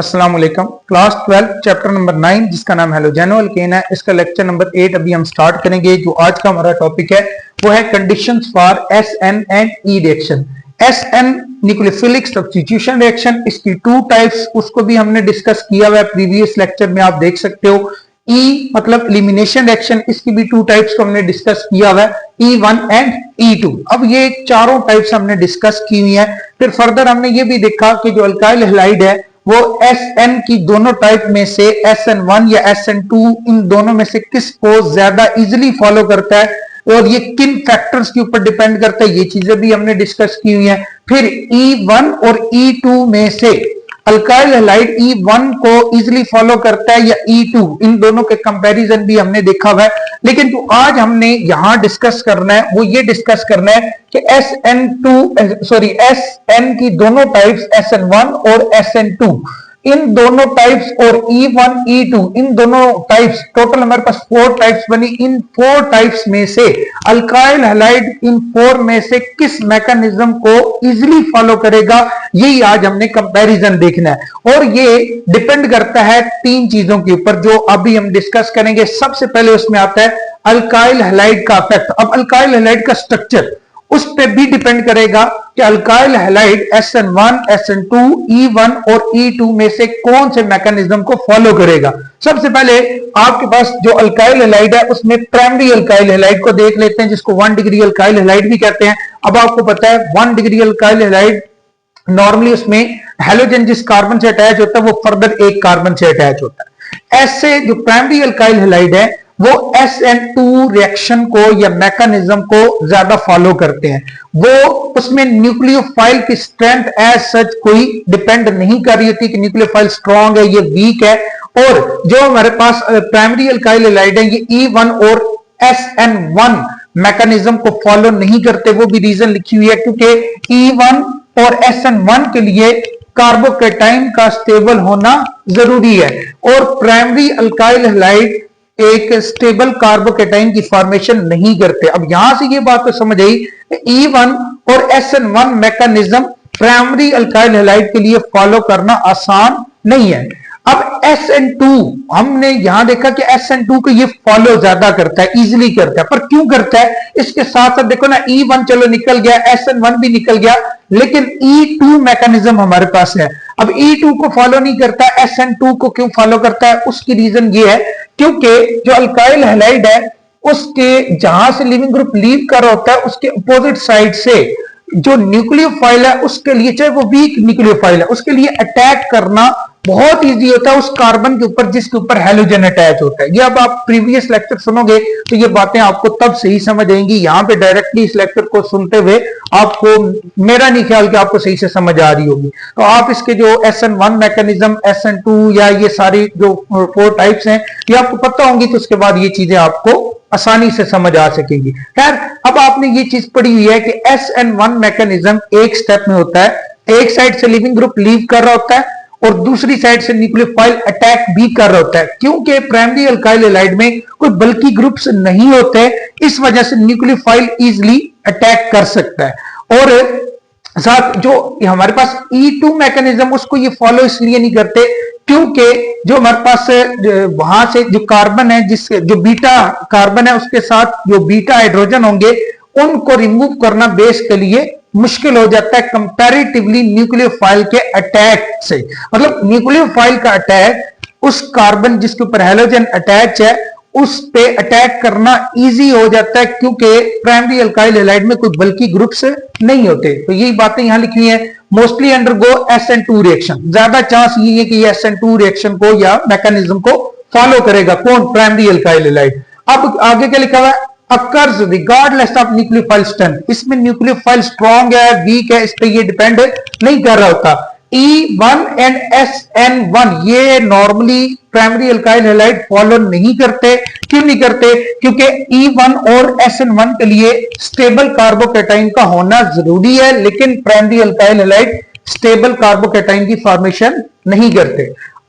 अस्सलाम वालेकुम। Class 12 chapter number 9 जिसका नाम हेलोजेनो अल्केन है, इसका लेक्चर नंबर 8 अभी हम स्टार्ट करेंगे। जो आज का हमारा टॉपिक है वो है conditions for SN and E reaction. SN nucleophilic substitution reaction, इसकी टू टाइप्स, उसको भी हमने डिस्कस किया हुआ है प्रीवियस लेक्चर में, आप देख सकते हो। ई मतलब एलिमिनेशन रिएक्शन, इसकी भी टू टाइप्स को हमने डिस्कस किया हुआ है, E1 एंड E2। अब ये चारों टाइप्स हमने डिस्कस की हुई है। फिर फर्दर हमने ये भी देखा कि जो अल्काइल हैलाइड है वो SN की दोनों टाइप में से SN1 या SN2, इन दोनों में से किस को ज्यादा इजीली फॉलो करता है और ये किन फैक्टर्स के ऊपर डिपेंड करता है, ये चीजें भी हमने डिस्कस की हुई हैं। फिर E1 और E2 में से अल्काइल हैलाइड E1 को इजीली फॉलो करता है या E2, इन दोनों के कंपैरिजन भी हमने देखा हुआ है। लेकिन जो आज हमने यहां डिस्कस करना है वो ये डिस्कस करना है कि SN की दोनों टाइप्स SN1 और SN2, इन दोनों टाइप्स और E1 E2, इन दोनों टाइप्स, टोटल हमारे पास 4 टाइप्स बनी। इन 4 टाइप्स में से अल्काइल हैलाइड इन 4 में से किस मैकेनिज्म को इजीली फॉलो करेगा, यही आज हमने कंपैरिजन देखना है। और ये डिपेंड करता है 3 चीजों के ऊपर जो अभी हम डिस्कस करेंगे। सबसे पहले उसमें आता है अल्काइल हैलाइड का इफेक्ट। अब अल्काइल हैलाइड का स्ट्रक्चर उस पे भी डिपेंड करेगा कि alkyl halide SN1, SN2, E1 और E2 में से कौन से मैकेनिज्म को फॉलो करेगा। सबसे पहले आपके पास जो अल्काइल हैलाइड है उसमें प्राइमरी अल्काइल हैलाइड को देख लेते हैं, जिसको 1 डिग्री अल्काइल हैलाइड भी कहते हैं। अब आपको पता है 1 डिग्री अल्काइल हैलाइड नॉर्मली उसमें हैलोजन जिस कार्बन से अटैच होता है वो फर्दर एक कार्बन से अटैच होता है। ऐसे जो प्राइमरी अल्काइल हैलाइड है वो SN2 रिएक्शन को या मैकेनिज्म को ज्यादा फॉलो करते हैं। वो उसमें न्यूक्लियोफाइल की स्ट्रेंथ एज सच कोई डिपेंड नहीं कर रही होती कि न्यूक्लियोफाइल स्ट्रांग है, ये वीक है। और जो हमारे पास प्राइमरी अल्काइल हैलाइड है ये E1 और SN1 मैकेनिज्म को फॉलो नहीं करते। वो भी रीजन लिखी हुई है क्योंकि E1 और SN1 के लिए कार्बोकेटाइन का स्टेबल होना जरूरी है और प्राइमरी अल्काइल हैलाइड एक स्टेबल कार्बोकेटाइन की फॉर्मेशन नहीं करते। अब यहां से ये बात तो समझ आई, E1 और SN1 mechanism primary alkyl halide के लिए फॉलो करना आसान नहीं है। अब SN2 हमने यहां देखा कि SN2 को ये फॉलो ज्यादा करता है, इजीली करता है। पर क्यों करता है? इसके साथ साथ देखो ना, E1 चलो निकल गया, SN1 भी निकल गया, लेकिन E2 मैकेनिज्म हमारे पास है। अब E2 को फॉलो नहीं करता, SN2 को क्यों फॉलो करता है? उसकी रीजन ये है क्योंकि जो अल्काइल हैलाइड है उसके जहां से लिविंग ग्रुप लीव कर रहा होता है उसके अपोजिट साइड से जो न्यूक्लियोफाइल है उसके लिए, चाहे वो वीक न्यूक्लियोफाइल है, उसके लिए अटैक करना बहुत इजी होता है उस कार्बन के ऊपर जिसके ऊपर हैलोजन अटैच होता है। ये अब आप प्रीवियस लेक्चर सुनोगे तो ये बातें आपको तब सही समझ आएंगी। यहां पे डायरेक्टली इस लेक्चर को सुनते हुए आपको, मेरा नहीं ख्याल कि आपको सही से समझ आ रही होगी। तो आप इसके जो SN1 मैकेनिज्म, SN2 या ये सारी जो 4 टाइप्स हैं ये आपको पता होंगी, तो उसके बाद ये चीजें आपको आसानी से समझ आ सकेंगी। खैर, अब आपने ये चीज पढ़ी हुई है कि SN1 मैकेनिज्म एक स्टेप में होता है। एक साइड से लिविंग ग्रुप लीव कर रहा होता है और दूसरी साइड से न्यूक्लियोफाइल अटैक भी कर रहा होता है। क्योंकि प्राइमरी अल्काइल हैलाइड में कोई बल्की ग्रुप्स नहीं होते, इस वजह से न्यूक्लियोफाइल इजीली अटैक कर सकता है। और साथ जो हमारे पास E2 मैकेनिज्म उसको ये फॉलो इसलिए नहीं करते क्योंकि जो हमारे पास वहां से जो कार्बन है, जिसके जो बीटा कार्बन है उसके साथ जो बीटा हाइड्रोजन होंगे उनको रिमूव करना बेस के लिए मुश्किल हो जाता है कंपैरेटिवली न्यूक्लियोफाइल के अटैक से। मतलब न्यूक्लियोफाइल का अटैक उस कार्बन जिसके ऊपर हैलोजन अटैच है उस पे अटैक करना इजी हो जाता है क्योंकि प्राइमरी अल्काइल हैलाइड में कोई बल्की ग्रुप्स नहीं होते। तो यही बातें यहां लिखी हैं। मोस्टली अंडरगो SN2 रिएक्शन, ज्यादा चांस ये है कि SN2 रिएक्शन को या मैकेनिज्म को फॉलो करेगा कौन? Primary alkyl halide. अब आगे क्या लिखा हुआ है? Occurs regardless of nucleophile strength. इसमें न्यूक्लियोफाइल स्ट्रॉन्ग है, वीक है, इस पे ये डिपेंड नहीं कर रहा होता। E1 एंड SN1 ये normally primary alkyl halide follow नहीं करते। क्यों नहीं करते? क्योंकि E1 और SN1 के लिए स्टेबल कार्बोकेटाइन का होना जरूरी है, लेकिन primary alkyl halide stable carbocation की फॉर्मेशन नहीं करते।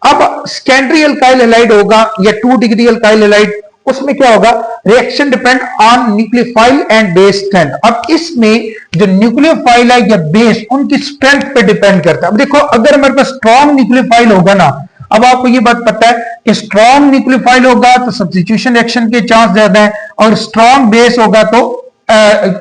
अब सेकेंडरी अल्काइल हैलाइड होगा या 2 डिग्री अल्काइल हैलाइड, उसमें क्या होगा, reaction depend on nucleophile and base strength. अब इसमें जो न्यूक्लियोफाइल है या बेस, उनकी स्ट्रेंथ पे डिपेंड करता है। अब देखो, अगर हमारे पास स्ट्रॉन्ग न्यूक्लियोफाइल होगा ना, अब आपको ये बात पता है कि स्ट्रॉन्ग न्यूक्लियोफाइल होगा तो सब्स्टिट्यूशन रिएक्शन के चांस ज्यादा है, और स्ट्रॉन्ग बेस होगा तो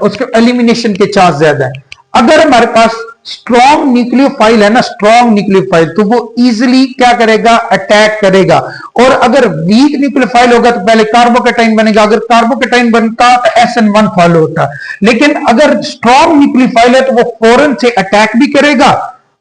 उसके एलिमिनेशन के चांस ज्यादा है। अगर हमारे पास स्ट्रॉन्ग न्यूक्लियोफाइल है ना, स्ट्रॉन्ग न्यूक्लियोफाइल, तो वो इजीली क्या करेगा, अटैक करेगा। और अगर वीक न्यूक्लियोफाइल होगा तो पहले कार्बोकेटाइन बनेगा, अगर कार्बोकेटाइन बनता तो SN1 फॉलो होता। लेकिन अगर स्ट्रॉन्ग न्यूक्लियोफाइल है तो वो फौरन से अटैक भी करेगा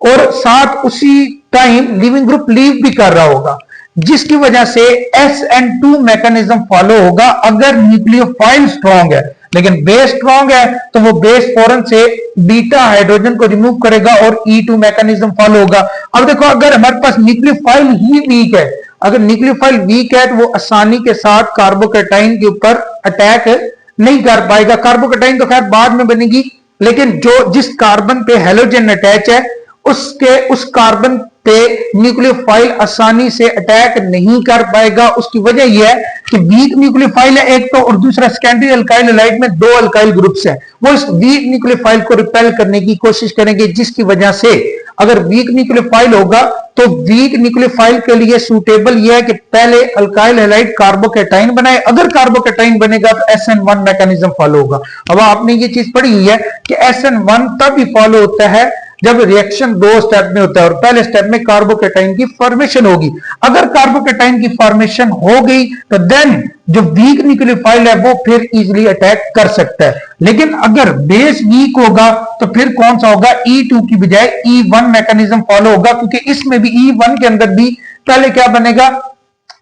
और साथ उसी टाइम लिविंग ग्रुप लीव भी कर रहा होगा, जिसकी वजह से SN2 मैकेनिज्म फॉलो होगा अगर न्यूक्लियोफाइल स्ट्रॉन्ग है। लेकिन बेस स्ट्रॉन्ग है तो वो बेस फौरन से बीटा हाइड्रोजन को रिमूव करेगा और E2 मैकेनिज्म फॉलो होगा। अब देखो, अगर हमारे पास न्यूक्लियोफाइल ही वीक है, अगर न्यूक्लियोफाइल वीक है तो वो आसानी के साथ कार्बोकेटाइन के ऊपर अटैक नहीं कर पाएगा। कार्बोकेटाइन तो खैर बाद में बनेगी, लेकिन जो जिस कार्बन पे हेलोजन अटैच है उस कार्बन पे न्यूक्लियोफाइल आसानी से अटैक नहीं कर पाएगा। उसकी वजह यह है कि वीक न्यूक्लियोफाइल है एक तो, और दूसरा सेकेंडरी अल्काइल हैलाइड में 2 अल्काइल ग्रुप्स हैं, वो इस वीक न्यूक्लियोफाइल को रिपेल करने की कोशिश करेंगे, जिसकी वजह से अगर वीक न्यूक्लियोफाइल होगा तो वीक न्यूक्लियोफाइल के लिए सूटेबल यह है कि पहले अल्काइल हैलाइड कार्बोकेटाइन बनाए। अगर कार्बोकेटाइन बनेगा तो SN1 मैकेनिज्म फॉलो होगा। अब आपने ये चीज पढ़ी हुई है कि SN1 तब भी फॉलो होता है जब रिएक्शन 2 स्टेप में होता है, और पहले स्टेप में कार्बोकेटाइन की फॉर्मेशन होगी। अगर कार्बोकेटाइन की फॉर्मेशन हो गई तो देन जो वीक न्यूक्लियोफाइल है वो फिर इजीली अटैक कर सकता है। लेकिन अगर बेस वीक होगा तो फिर कौन सा होगा, E2 की बजाय E1 मैकेनिज्म फॉलो होगा, क्योंकि इसमें भी E1 के अंदर भी पहले क्या बनेगा,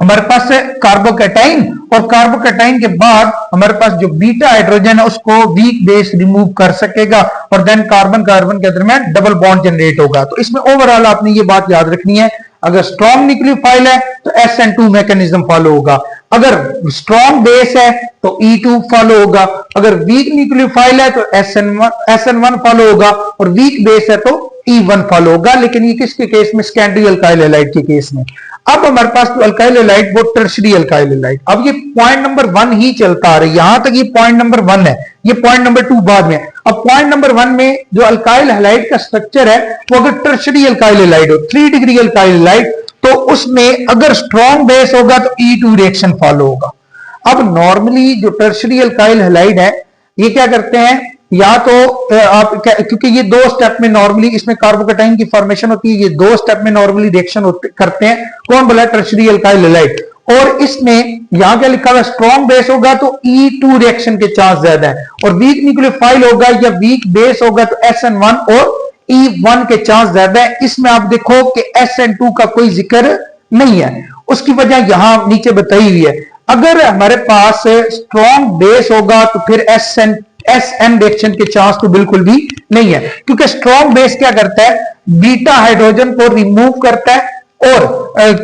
हमारे पास कार्बोकेटाइन, और कार्बोकेटाइन के बाद हमारे पास जो बीटा हाइड्रोजन है उसको वीक बेस रिमूव कर सकेगा, और देन कार्बन कार्बन के दरमियान डबल बॉन्ड जनरेट होगा। तो इसमें ओवरऑल आपने ये बात याद रखनी है, अगर स्ट्रॉन्ग न्यूक्लियोफाइल है तो SN2 मैकेनिज्म फॉलो होगा, अगर स्ट्रॉन्ग बेस है तो E2 फॉलो होगा, अगर वीक न्यूक्लियोफाइल है तो SN1 फॉलो होगा, और वीक बेस है तो E1 फॉलो होगा। लेकिन ये किसके केस में, सेकेंडरी अल्काइल हैलाइड के केस में। अब हमारे पास जो अल्काइल हैलाइड वो टर्शरी अल्काइल हैलाइड। अब ये पॉइंट नंबर 1 ही चलता आ रहा है, यहां तक ये पॉइंट नंबर 1 है, ये पॉइंट नंबर 2 बाद में। अब पॉइंट नंबर 1 में जो अल्काइल हैलाइड का स्ट्रक्चर है वो अगर टर्शरी अल्काइल हैलाइड हो, 3 डिग्री अल्काइल हैलाइड, तो उसमें अगर स्ट्रॉन्ग बेस होगा तो E2 रिएक्शन फॉलो होगा। अब नॉर्मली जो टर्शरी अल्काइल हैलाइड है ये क्या करते हैं, या तो आप क्योंकि ये 2 स्टेप में नॉर्मली इसमें कार्बोकेटाइन की फॉर्मेशन होती है, ये 2 स्टेप में नॉर्मली रिएक्शन करते हैं। कौन बोला, टर्शरी अल्काइल हैलाइड। और इसमें यहां क्या लिखा हुआ, स्ट्रॉन्ग बेस होगा तो E2 रिएक्शन के चांस ज्यादा है, और वीक न्यूक्लियोफाइल होगा या वीक बेस होगा तो SN1 और E1 के चांस ज्यादा है। इसमें आप देखो कि SN2 का कोई जिक्र नहीं है, उसकी वजह यहां नीचे बताई हुई है। अगर हमारे पास स्ट्रॉन्ग बेस होगा तो फिर SN रिएक्शन के चांस तो बिल्कुल भी नहीं है, क्योंकि स्ट्रॉन्ग बेस क्या करता है, बीटा हाइड्रोजन को रिमूव करता है और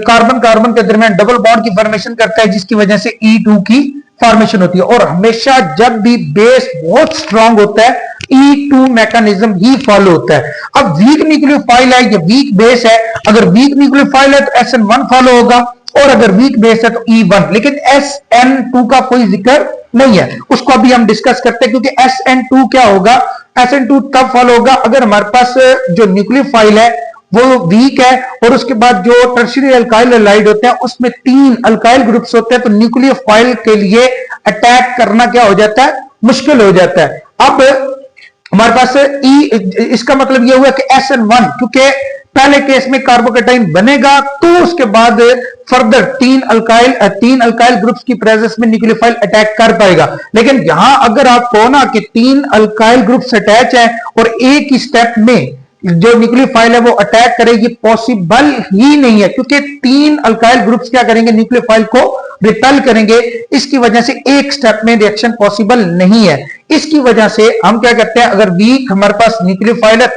कार्बन कार्बन के दरमियान डबल बॉन्ड की फॉर्मेशन करता है, जिसकी वजह से E2 की फॉर्मेशन होती है। और हमेशा जब भी बेस बहुत स्ट्रांग होता है E2 मैकेनिज्म ही फॉलो होता है। अब वीक न्यूक्लियोफाइल है या वीक बेस है, अगर वीक न्यूक्लियोफाइल है तो SN1 फॉलो होगा, और अगर वीक बेस है तो E1। लेकिन SN2 का कोई जिक्र नहीं है, उसको अभी हम डिस्कस करते हैं, क्योंकि SN2 क्या होगा, SN2 तब फॉलो होगा अगर हमारे पास जो न्यूक्लियोफाइल है वो वीक है, और उसके बाद जो टर्शियरी अल्काइल हैलाइड होते हैं उसमें 3 अल्काइल ग्रुप्स होते हैं, तो न्यूक्लियोफाइल के लिए अटैक करना क्या हो जाता है, मुश्किल हो जाता है। अब हमारे पास इसका मतलब यह हुआ कि SN1, क्योंकि पहले केस में कार्बोकेटाइन बनेगा तो उसके बाद फर्दर 3 अल्काइल ग्रुप्स की प्रेजेंस में न्यूक्लियोफाइल अटैक कर पाएगा। लेकिन यहां अगर आप कहो ना कि 3 अल्काइल ग्रुप्स अटैच है और एक ही स्टेप में जो न्यूक्लियोफाइल है वो अटैक करे, ये पॉसिबल ही नहीं है, क्योंकि 3 अल्काइल ग्रुप्स क्या करेंगे, न्यूक्लियोफाइल को रिपेल करेंगे। इसकी वजह से एक स्टेप में रिएक्शन पॉसिबल नहीं है। इसकी वजह से हम क्या करते हैं, अगर वीक हमारे पास न्यूक्लियोफाइल है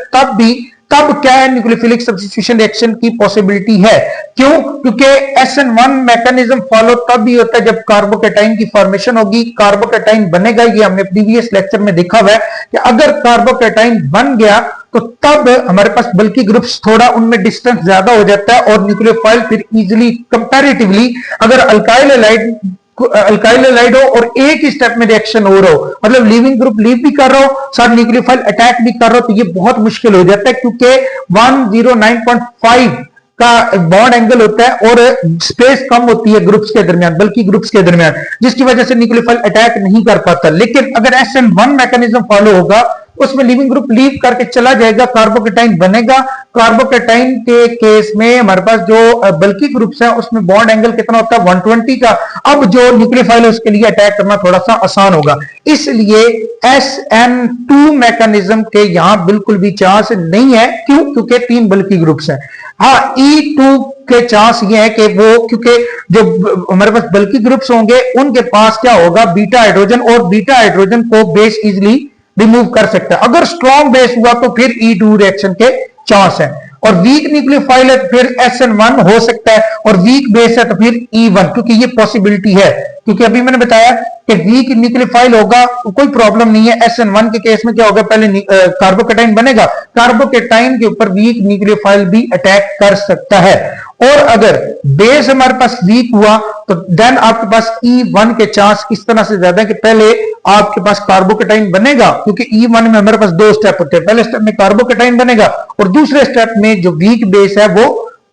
तब क्या है, न्यूक्लियोफिलिक सब्स्टिट्यूशन रिएक्शन की पॉसिबिलिटी है। क्यों? क्योंकि SN1 मैकेनिज्म फॉलो तब भी होता है जब कार्बोकेटाइन की फॉर्मेशन होगी, कार्बोकेटाइन बनेगा। ये हमने प्रीवियस लेक्चर में देखा हुआ है कि अगर कार्बोकेटाइन बन गया तो तब हमारे पास बल्कि ग्रुप्स थोड़ा उनमें डिस्टेंस ज्यादा हो जाता है और न्यूक्लियोफाइल फिर इजीली कंपैरेटिवली, अगर अल्काइल हैलाइड अल्काइल हैलाइड हो और एक ही स्टेप में रिएक्शन हो रहा हो, मतलब लीविंग ग्रुप लीव भी कर रहा हो, साथ न्यूक्लियोफाइल अटैक भी कर रहा हो, तो ये बहुत मुश्किल हो जाता है, क्योंकि 109.5 का बॉन्ड एंगल होता है और स्पेस कम होती है ग्रुप्स के दरमियान, बल्कि ग्रुप्स के दरमियान, जिसकी वजह से न्यूक्लियोफाइल अटैक नहीं कर पाता। लेकिन अगर SN1 मैकेनिज्म फॉलो होगा, उसमें लिविंग ग्रुप लीव करके चला जाएगा, कार्बोकेटाइन बनेगा। कार्बोकेटाइन के केस में हमारे पास जो बल्कि ग्रुप्स है उसमें बॉन्ड एंगल कितना होता है, 120 का। अब जो न्यूक्लियोफाइल है उसके लिए अटैक करना थोड़ा सा आसान होगा, इसलिए SN2 मैकेनिज्म के यहां बिल्कुल भी चांस नहीं है। क्यों? क्योंकि 3 बल्कि ग्रुप्स हैं। हाँ, E2 के चांस ये है कि वो, क्योंकि जो हमारे पास बल्कि ग्रुप्स होंगे उनके पास क्या होगा, बीटा हाइड्रोजन, और बीटा हाइड्रोजन को बेस इजिली रिमूव कर सकता है। अगर स्ट्रॉन्ग बेस हुआ तो फिर E2 रिएक्शन के चांस है, और वीक न्यूक्लियोफाइल है तो फिर SN1 हो सकता है, और वीक बेस है तो फिर E1, क्योंकि ये पॉसिबिलिटी है। क्योंकि अभी मैंने बताया कि वीक न्यूक्लियोफाइल होगा तो कोई प्रॉब्लम नहीं है। SN1 के केस में क्या होगा, पहले कार्बोकेटाइन बनेगा, कार्बोकेटाइन के ऊपर वीक न्यूक्लियोफाइल भी अटैक कर सकता है। और अगर बेस हमारे पास वीक हुआ तो देन आपके पास E1 के चांस इस तरह से ज्यादा है कि पहले आपके पास कार्बोकेटाइन बनेगा, क्योंकि E1 में हमारे पास 2 स्टेप होते हैं। पहले स्टेप में कार्बोकेटाइन बनेगा और दूसरे स्टेप में जो वीक बेस है वो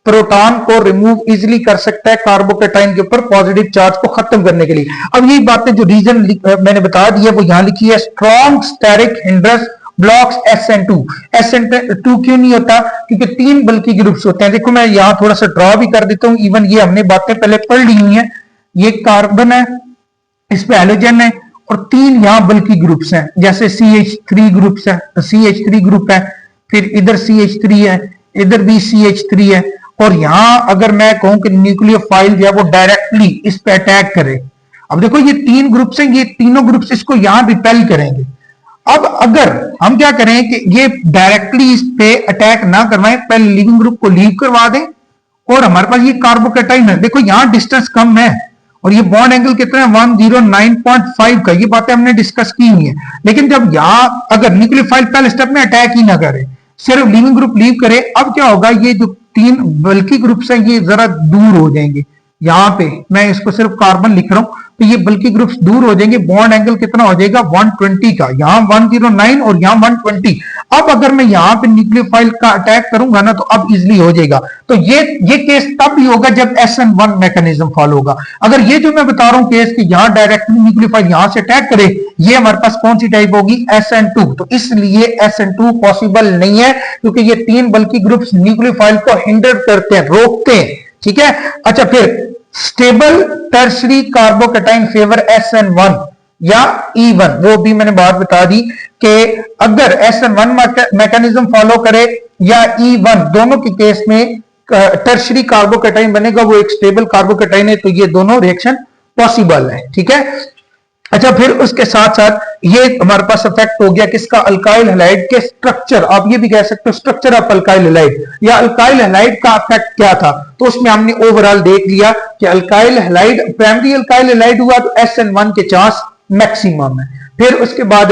प्रोटॉन को रिमूव इजिली कर सकता है कार्बोकेटाइन के ऊपर पॉजिटिव चार्ज को खत्म करने के लिए। अब यही बातें जो रीजन मैंने बता दी है वो यहां लिखी है, strong steric hindrance blocks SN2। SN2 क्यों नहीं होता? क्योंकि 3 बल्कि ग्रुप्स होते हैं। देखो मैं यहां थोड़ा सा ड्रॉ भी कर देता हूं, इवन ये हमने बातें पहले पढ़ ली हुई हैं। ये कार्बन है, इस पे हैलोजन है, और 3 यहां बल्कि ग्रुप्स हैं, जैसे CH3 ग्रुप्स है, CH3 ग्रुप है, फिर इधर CH3 है, इधर भी CH3 है, और यहां अगर मैं कहूं कि न्यूक्लियोफाइल जो है वो डायरेक्टली इस पे अटैक करे। अब देखो ये 3 ग्रुप्स हैं, ये तीनों ग्रुप्स इसको यहां रिपेल करेंगे। अब अगर हम क्या करें कि ये डायरेक्टली इस पे अटैक ना करवाएं, पहले लिविंग ग्रुप को लीव करवा दें, और हमारे पास ये कार्बोकेटाइन है, देखो यहां डिस्टेंस कम है और ये बॉन्ड एंगल कितना है, 109.5 का। ये बातें हमने डिस्कस की हुई है। लेकिन जब यहां अगर न्यूक्लियोफाइल पहले स्टेप में अटैक ही ना करे, सिर्फ लिविंग ग्रुप लीव करे, अब क्या होगा, ये जो 3 बल्कि ग्रुप्स हैं ये जरा दूर हो जाएंगे। यहां पे मैं इसको सिर्फ कार्बन लिख रहा हूं, तो ये बल्कि ग्रुप्स दूर हो जाएंगे, बॉन्ड एंगल कितना हो जाएगा, 120 का। यहां 109 और यहां 120। अब अगर मैं यहां पे न्यूक्लियोफाइल का अटैक करूंगा ना तो अब इजिली हो जाएगा। तो ये केस तब भी होगा जब SN1 मैकेनिज्म फॉलो होगा। अगर ये जो मैं बता रहा हूं केस कि यहां डायरेक्टली न्यूक्लियोफाइल यहां से अटैक करे, ये हमारे पास कौन सी टाइप होगी, SN2। तो इसलिए SN2 पॉसिबल नहीं है, क्योंकि ये 3 बल्कि ग्रुप्स न्यूक्लियोफाइल को हिंडर करते हैं, रोकते हैं। ठीक है, अच्छा फिर stable tertiary carbocation favour SN1 या E1, वो भी मैंने बात बता दी कि अगर SN1 मैकेनिज्म फॉलो करे या E1, दोनों के केस में टर्शरी कार्बोकेटाइन बनेगा, वो एक स्टेबल कार्बोकेटाइन है, तो ये दोनों रिएक्शन पॉसिबल है। ठीक है, अच्छा फिर उसके साथ साथ ये हमारे पास इफेक्ट हो गया किसका, अल्काइल हैलाइड के स्ट्रक्चर। आप ये भी कह सकते हो स्ट्रक्चर ऑफ अल्काइल हैलाइड, या अल्काइल हैलाइड का इफेक्ट क्या था। तो उसमें हमने ओवरऑल देख लिया कि alkyl halide, primary alkyl halide हुआ तो SN1 के चांस मैक्सिमम है। फिर उसके बाद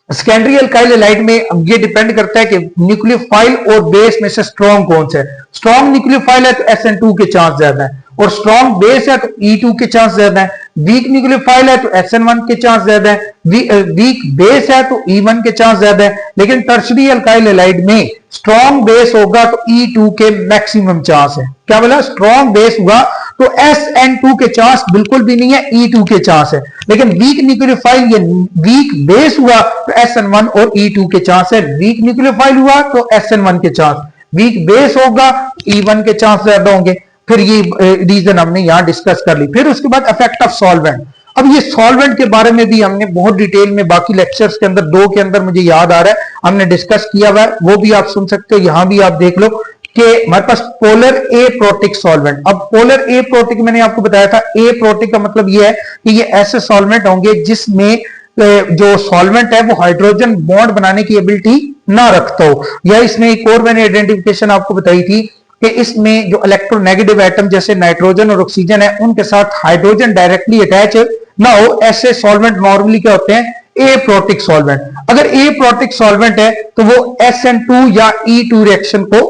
सेकेंडरी अल्काइल हैलाइड में ये डिपेंड करता है कि न्यूक्लियोफाइल और बेस में से स्ट्रॉन्ग कौन सा है। स्ट्रॉन्ग न्यूक्लियोफाइल है तो SN2 के चांस ज्यादा है, और स्ट्रॉन्ग बेस है तो E2 के चांस ज्यादा है। वीक न्यूक्लियोफाइल है तो SN1 के चांस ज्यादा है, वीक बेस है तो E1 के चांस ज्यादा है। लेकिन टर्शरी अल्काइल हैलाइड में स्ट्रॉन्ग बेस होगा तो E2 के मैक्सिमम चांस है। क्या बोला, स्ट्रॉन्ग बेस हुआ तो SN2 के चांस बिल्कुल भी नहीं है, E2 के चांस है। लेकिन वीक न्यूक्लियोफाइल, ये वीक बेस हुआ तो SN1 और E2 के चांस है। वीक न्यूक्लियोफाइल हुआ तो SN1 के चांस, वीक बेस होगा E1 के चांस ज्यादा होंगे। फिर ये रीजन हमने यहां डिस्कस कर ली। फिर उसके बाद इफेक्ट ऑफ सॉल्वेंट। अब ये सॉल्वेंट के बारे में भी हमने बहुत डिटेल में बाकी लेक्चर्स के अंदर 2 के अंदर मुझे याद आ रहा है हमने डिस्कस किया हुआ है, वो भी आप सुन सकते हो, यहां भी आप देख लो कि हमारे पास पोलर एप्रोटिक सॉल्वेंट। अब पोलर एप्रोटिक मैंने आपको बताया था, एप्रोटिक का मतलब ये है कि ये ऐसे सॉल्वेंट होंगे जिसमें जो सॉल्वेंट है वो हाइड्रोजन बॉन्ड बनाने की एबिलिटी ना रखता हो, या इसमें एक और मैंने आइडेंटिफिकेशन आपको बताई थी कि इसमें जो इलेक्ट्रोनेगेटिव एटम जैसे नाइट्रोजन और ऑक्सीजन है उनके साथ हाइड्रोजन डायरेक्टली अटैच ना हो, ऐसे सॉल्वेंट नॉर्मली क्या होते हैं, एप्रोटिक सॉल्वेंट। अगर एप्रोटिक सॉल्वेंट है तो वो SN2 या E2 रिएक्शन को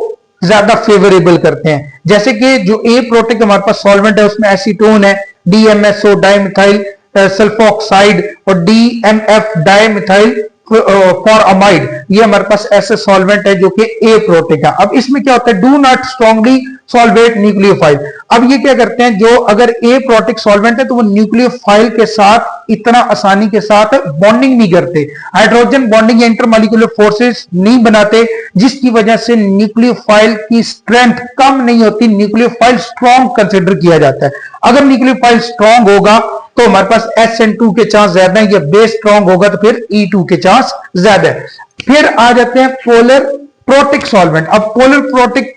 ज्यादा फेवरेबल करते हैं। जैसे कि जो एप्रोटिक हमारे पास सॉल्वेंट है उसमें एसीटोन है, DMSO डाइमिथाइल सल्फोक्साइड और DMF डाइमिथाइल फॉरअमाइड, ये हमारे पास ऐसे सॉल्वेंट है जो कि एप्रोटिक है। अब इसमें क्या होता है, do not strongly solvate nucleophile. अब ये क्या करते हैं, जो अगर एप्रोटिक सॉल्वेंट है तो वो न्यूक्लियोफाइल के साथ इतना आसानी के साथ बॉन्डिंग नहीं करते, हाइड्रोजन बॉन्डिंग या इंटरमॉलिक्यूलर फोर्सेस नहीं बनाते, जिसकी वजह से न्यूक्लियोफाइल की स्ट्रेंथ कम नहीं होती, न्यूक्लियोफाइल स्ट्रॉन्ग कंसिडर किया जाता है। अगर न्यूक्लियोफाइल स्ट्रॉन्ग होगा तो हमारे पास SN2 के चांस ज्यादा है, या बेस स्ट्रॉन्ग होगा तो फिर E2 के चांस ज्यादा है। फिर आ जाते हैं पोलर प्रोटिक सॉल्वेंट। अब पोलर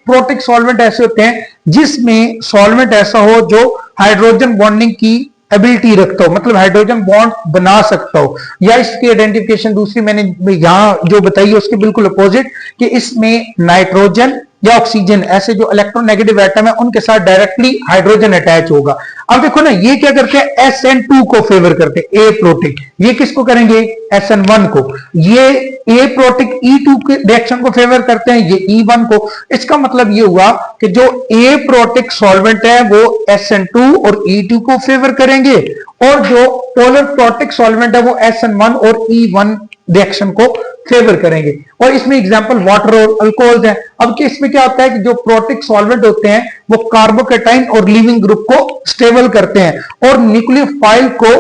प्रोटिक सॉल्वेंट ऐसे होते हैं जिसमें सॉल्वेंट ऐसा हो जो हाइड्रोजन बॉन्डिंग की एबिलिटी रखता हो, मतलब हाइड्रोजन बॉन्ड बना सकता हो, या इसकी आइडेंटिफिकेशन दूसरी मैंने यहां जो बताई है उसके बिल्कुल अपोजिट, कि इसमें नाइट्रोजन या ऑक्सीजन ऐसे जो इलेक्ट्रोनेगेटिव एटम है उनके साथ डायरेक्टली हाइड्रोजन अटैच होगा। अब देखो ना, ये क्या करते हैं, SN2 को फेवर करते हैं, ए प्रोटिक। ये किसको करेंगे, SN1 को। ये ए प्रोटिक E2 के रिएक्शन को फेवर करते हैं, ये E1 को। इसका मतलब ये हुआ कि जो ए प्रोटिक सॉल्वेंट है वो SN2 और E2 को फेवर करेंगे, और जो पोलर प्रोटिक सॉल्वेंट है वो SN1 और E1 रिएक्शन को फेवर करेंगे। और इसमें एग्जांपल वाटर और अल्कोहल है। अब इसमें क्या होता है कि जो प्रोटिक सॉल्वेंट होते हैं वो कार्बोकेटाइन और लीविंग ग्रुप को स्टेबल करते हैं, और न्यूक्लियोफाइल को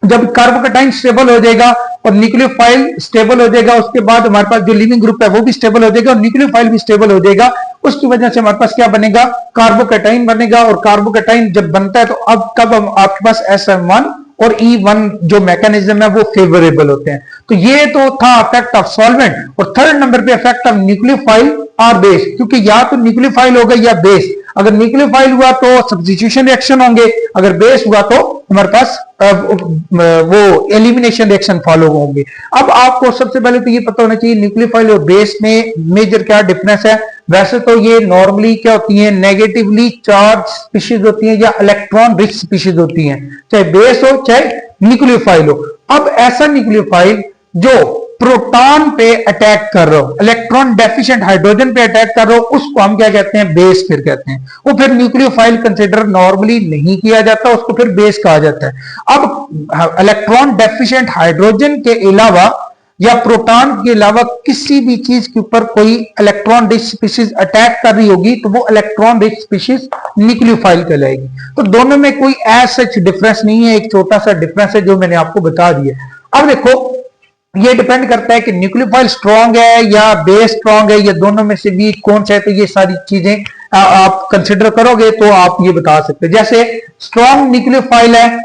जब कार्बोकेटाइन स्टेबल हो जाएगा और न्यूक्लियोफाइल स्टेबल हो जाएगा, उसके बाद हमारे पास जो लिविंग ग्रुप है वो भी स्टेबल हो जाएगा और न्यूक्लियोफाइल भी स्टेबल हो जाएगा। उसकी वजह से हमारे पास क्या बनेगा, कार्बोकेटाइन बनेगा, और कार्बोकेटाइन जब बनता है तो अब तब आपके पास SN1 और E1 जो मैकेनिज्म है वो फेवरेबल होते हैं। तो ये तो था इफेक्ट ऑफ सॉल्वेंट। और थर्ड नंबर पे इफेक्ट ऑफ न्यूक्लियोफाइल और बेस, क्योंकि या तो न्यूक्लियोफाइल होगा या बेस। अगर न्यूक्लियोफाइल हुआ तो सब्स्टिट्यूशन रिएक्शन होंगे, अगर बेस हुआ तो हमारे पास वो एलिमिनेशन रिएक्शन फॉलो होंगे। अब आपको सबसे पहले तो ये पता होना चाहिए न्यूक्लियोफाइल और बेस में मेजर क्या डिफरेंस है। वैसे तो ये नॉर्मली क्या होती है, नेगेटिवली चार्ज स्पीशीज होती हैं या इलेक्ट्रॉन रिच स्पीशीज होती हैं, चाहे बेस हो चाहे न्यूक्लियोफाइल हो। अब ऐसा न्यूक्लियोफाइल जो प्रोटॉन पे अटैक कर रहा हो, इलेक्ट्रॉन डेफिशिएंट हाइड्रोजन पे अटैक कर रहा हो, उसको हम क्या कहते हैं, बेस फिर कहते हैं। वो फिर न्यूक्लियोफाइल कंसिडर नॉर्मली नहीं किया जाता, उसको फिर बेस कहा जाता है। अब इलेक्ट्रॉन डेफिशिएंट हाइड्रोजन के अलावा या प्रोटॉन के अलावा किसी भी चीज के ऊपर कोई इलेक्ट्रॉन रिच स्पीशीज अटैक कर रही होगी तो वो इलेक्ट्रॉन रिच स्पीशीज न्यूक्लियोफाइल कहलाएगी। तो दोनों में कोई एज सच डिफरेंस नहीं है, एक छोटा सा डिफरेंस है जो मैंने आपको बता दिया। अब देखो, ये डिपेंड करता है कि न्यूक्लियोफाइल स्ट्रांग है या बेस स्ट्रांग है, या दोनों में से वीक कौन सा है। तो ये सारी चीजें आप कंसिडर करोगे तो आप ये बता सकते हैं। जैसे स्ट्रांग न्यूक्लियोफाइल है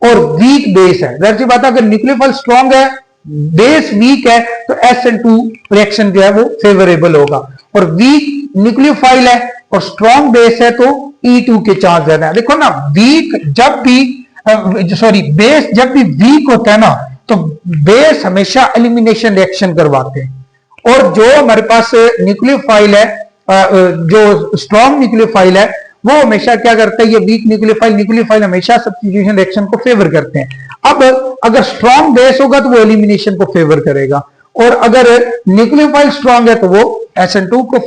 और वीक बेस है, जाहिर सी बात है अगर न्यूक्लियोफाइल स्ट्रांग है बेस वीक है तो SN2 रिएक्शन जो है वो फेवरेबल होगा, और वीक न्यूक्लियोफाइल है और स्ट्रांग बेस है तो E2 के चांस ज्यादा है। देखो ना, वीक जब भी बेस जब भी वीक होता है ना तो बेस हमेशा एलिमिनेशन रिएक्शन करवाते हैं, और जो हमारे पास न्यूक्लियोफाइल है, जो स्ट्रॉन्ग न्यूक्लियोफाइल है, वो हमेशा क्या करता है, ये वीक न्यूक्लियोफाइल हमेशा सब्स्टिट्यूशन रिएक्शन को फेवर करते हैं। अब अगर स्ट्रॉन्ग बेस होगा तो वो एलिमिनेशन को फेवर करेगा, और अगर न्यूक्लियोफाइल स्ट्रॉन्ग है तो वो SN2 को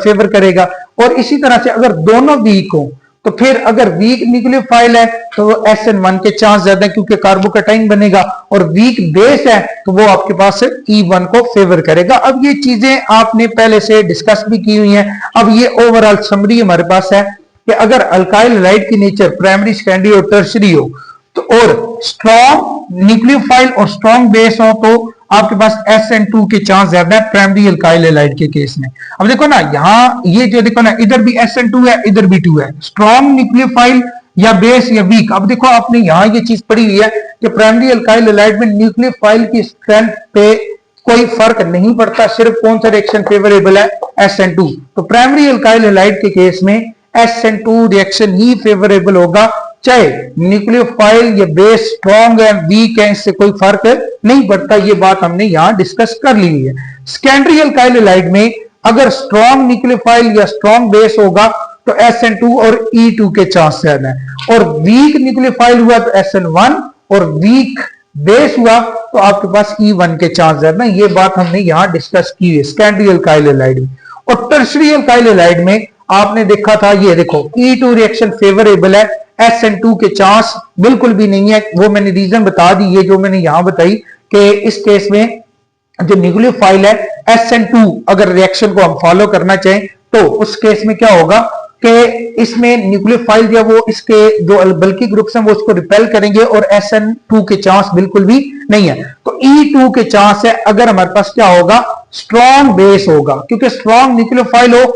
फेवर करेगा। और इसी तरह से अगर दोनों वीक हो तो फिर अगर वीक न्यूक्लियोफाइल है तो वो SN1 के चांस ज्यादा है क्योंकि कार्बोकेटाइन बनेगा, और वीक बेस है तो वो आपके पास E1 को फेवर करेगा। अब ये चीजें आपने पहले से डिस्कस भी की हुई हैं। अब ये ओवरऑल समरी हमारे पास है कि अगर अल्काइल हैलाइड की नेचर प्राइमरी, सेकेंडरी और टर्शरी हो तो, और स्ट्रॉन्ग न्यूक्लियोफाइल और स्ट्रॉन्ग बेस हो तो आपके पास SN2 के चांस ज्यादा है प्राइमरी अल्काइल हैलाइड के केस में। अब देखो ना, यहां ये जो देखो ना, इधर भी SN2 है इधर भी 2 है, स्ट्रॉन्ग न्यूक्लियोफाइल या बेस या वीक। अब देखो आपने यहां ये चीज पढ़ी हुई है कि प्राइमरी अल्काइल हैलाइड में न्यूक्लियोफाइल की स्ट्रेंथ पे कोई फर्क नहीं पड़ता, सिर्फ कौन सा रिएक्शन फेवरेबल है, SN2। तो प्राइमरी अल्काइल हैलाइड के केस में SN2 रिएक्शन ही फेवरेबल होगा, चाहे न्यूक्लियोफाइल या बेस स्ट्रॉन्ग है वीक है, इससे कोई फर्क नहीं पड़ता। ये बात हमने यहां डिस्कस कर ली हुई है। सेकेंडरी अल्काइल हैलाइड में अगर स्ट्रॉन्ग न्यूक्लियोफाइल या स्ट्रॉन्ग बेस होगा तो SN2 और E2 के चांस ज्यादा है, और वीक न्यूक्लियोफाइल हुआ तो SN1, और वीक बेस हुआ तो आपके पास E1 के चांस ज्यादा है। ये बात हमने यहां डिस्कस की है सेकेंडरी अल्काइल हैलाइड में। और टर्शरी अल्काइल हैलाइड में आपने देखा था, ये देखो E2 रिएक्शन फेवरेबल है, SN2 के चांस बिल्कुल भी नहीं है। वो मैंने रीजन बता दी, ये जो मैंने यहां बताई कि इस केस में जो न्यूक्लियोफाइल है SN2, अगर रिएक्शन को हम फॉलो करना चाहें तो उस केस में क्या होगा कि इसमें न्यूक्लियोफाइल जो वो इसके जो बल्कि ग्रुप्स हैं वो उसको रिपेल करेंगे और SN2 के चांस बिल्कुल भी नहीं है। तो E2 के चांस है अगर हमारे पास क्या होगा, स्ट्रॉन्ग बेस होगा, क्योंकि स्ट्रॉन्ग न्यूक्लियोफाइल हो,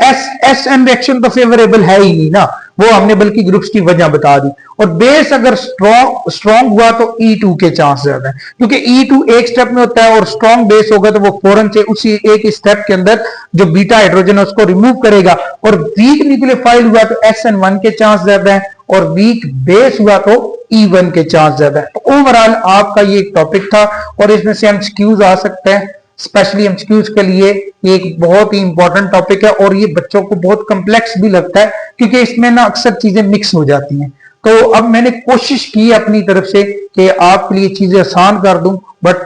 SN रिएक्शन तो फेवरेबल है ही नहीं ना, वो हमने बल्कि ग्रुप्स की वजह बता दी। और बेस अगर स्ट्रॉन्ग हुआ तो E2 के चांस ज्यादा है, क्योंकि E2 एक स्टेप में होता है और स्ट्रॉन्ग बेस होगा तो वो फौरन से उसी एक स्टेप के अंदर जो बीटा हाइड्रोजन है उसको रिमूव करेगा। और वीक न्यूक्लियोफाइल हुआ तो SN1 के चांस ज्यादा है और वीक बेस हुआ तो E1 के चांस ज्यादा है। तो ओवरऑल आपका ये एक टॉपिक था और इसमें से एमसीक्यूज आ सकते हैं, स्पेशली एमसीक्यूज के लिए ये एक बहुत ही इंपॉर्टेंट टॉपिक है और ये बच्चों को बहुत कम्प्लेक्स भी लगता है क्योंकि इसमें ना अक्सर चीजें मिक्स हो जाती हैं। तो अब मैंने कोशिश की अपनी तरफ से कि आपके लिए चीजें आसान कर दूं, बट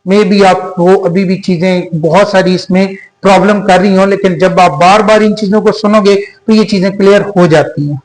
मे बी आपको अभी भी चीजें बहुत सारी इसमें प्रॉब्लम कर रही हो, लेकिन जब आप बार बार इन चीजों को सुनोगे तो ये चीजें क्लियर हो जाती हैं।